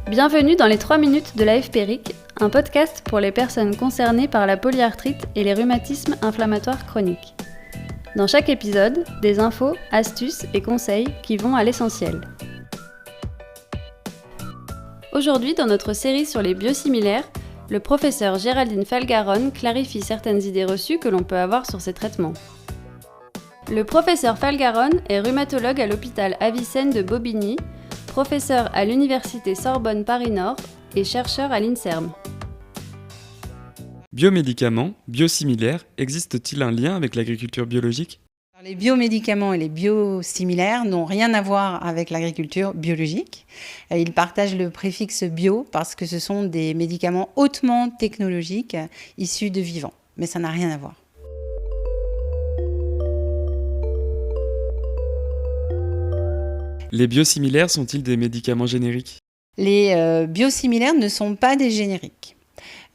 Bienvenue dans les 3 minutes de l'AFPRIC, un podcast pour les personnes concernées par la polyarthrite et les rhumatismes inflammatoires chroniques. Dans chaque épisode, des infos, astuces et conseils qui vont à l'essentiel. Aujourd'hui, dans notre série sur les biosimilaires, le professeur Géraldine Falgaron clarifie certaines idées reçues que l'on peut avoir sur ces traitements. Le professeur Falgaron est rhumatologue à l'hôpital Avicenne de Bobigny, professeur à l'université Sorbonne Paris-Nord et chercheur à l'INSERM. Biomédicaments, biosimilaires, existe-t-il un lien avec l'agriculture biologique ? Les biomédicaments et les biosimilaires n'ont rien à voir avec l'agriculture biologique. Ils partagent le préfixe bio parce que ce sont des médicaments hautement technologiques issus de vivants. Mais ça n'a rien à voir. Les biosimilaires sont-ils des médicaments génériques ? Les biosimilaires ne sont pas des génériques.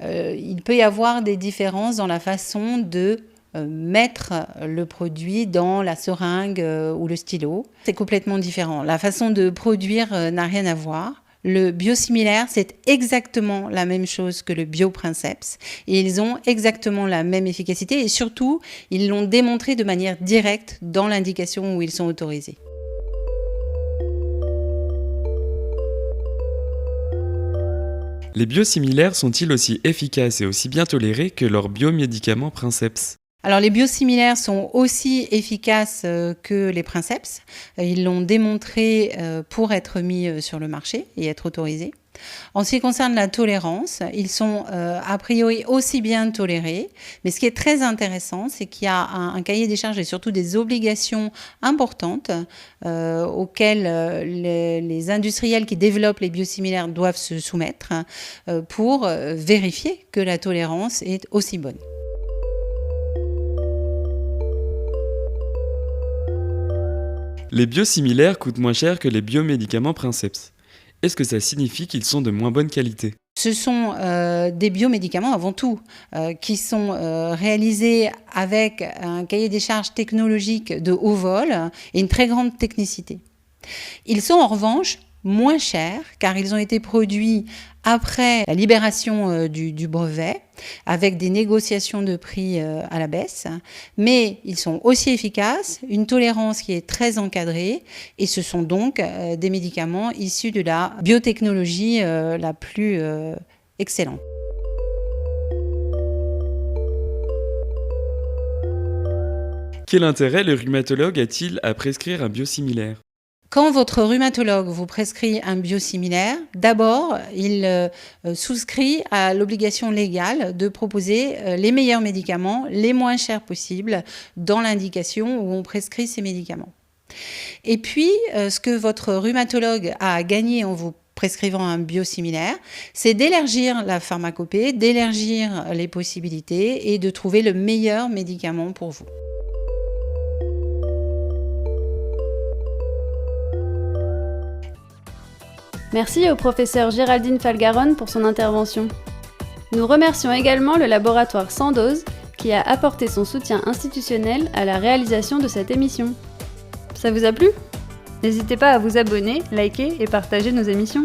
Il peut y avoir des différences dans la façon de mettre le produit dans la seringue ou le stylo. C'est complètement différent. La façon de produire n'a rien à voir. Le biosimilaire, c'est exactement la même chose que le bioprinceps. Et ils ont exactement la même efficacité et surtout, ils l'ont démontré de manière directe dans l'indication où ils sont autorisés. Les biosimilaires sont-ils aussi efficaces et aussi bien tolérés que leurs biomédicaments princeps ? Alors les biosimilaires sont aussi efficaces que les princeps. Ils l'ont démontré pour être mis sur le marché et être autorisés. En ce qui concerne la tolérance, ils sont a priori aussi bien tolérés. Mais ce qui est très intéressant, c'est qu'il y a un cahier des charges et surtout des obligations importantes auxquelles les industriels qui développent les biosimilaires doivent se soumettre pour vérifier que la tolérance est aussi bonne. Les biosimilaires coûtent moins cher que les biomédicaments princeps. Est-ce que ça signifie qu'ils sont de moins bonne qualité ? Ce sont des biomédicaments avant tout, qui sont réalisés avec un cahier des charges technologique de haut vol et une très grande technicité. Ils sont en revanche moins chers car ils ont été produits après la libération du brevet, avec des négociations de prix à la baisse, mais ils sont aussi efficaces, une tolérance qui est très encadrée, et ce sont donc des médicaments issus de la biotechnologie la plus excellente. Quel intérêt le rhumatologue a-t-il à prescrire un biosimilaire ? Quand votre rhumatologue vous prescrit un biosimilaire, d'abord, il souscrit à l'obligation légale de proposer les meilleurs médicaments, les moins chers possibles, dans l'indication où on prescrit ces médicaments. Et puis, ce que votre rhumatologue a gagné en vous prescrivant un biosimilaire, c'est d'élargir la pharmacopée, d'élargir les possibilités et de trouver le meilleur médicament pour vous. Merci au professeur Géraldine Falgaron pour son intervention. Nous remercions également le laboratoire Sandoz qui a apporté son soutien institutionnel à la réalisation de cette émission. Ça vous a plu ? N'hésitez pas à vous abonner, liker et partager nos émissions.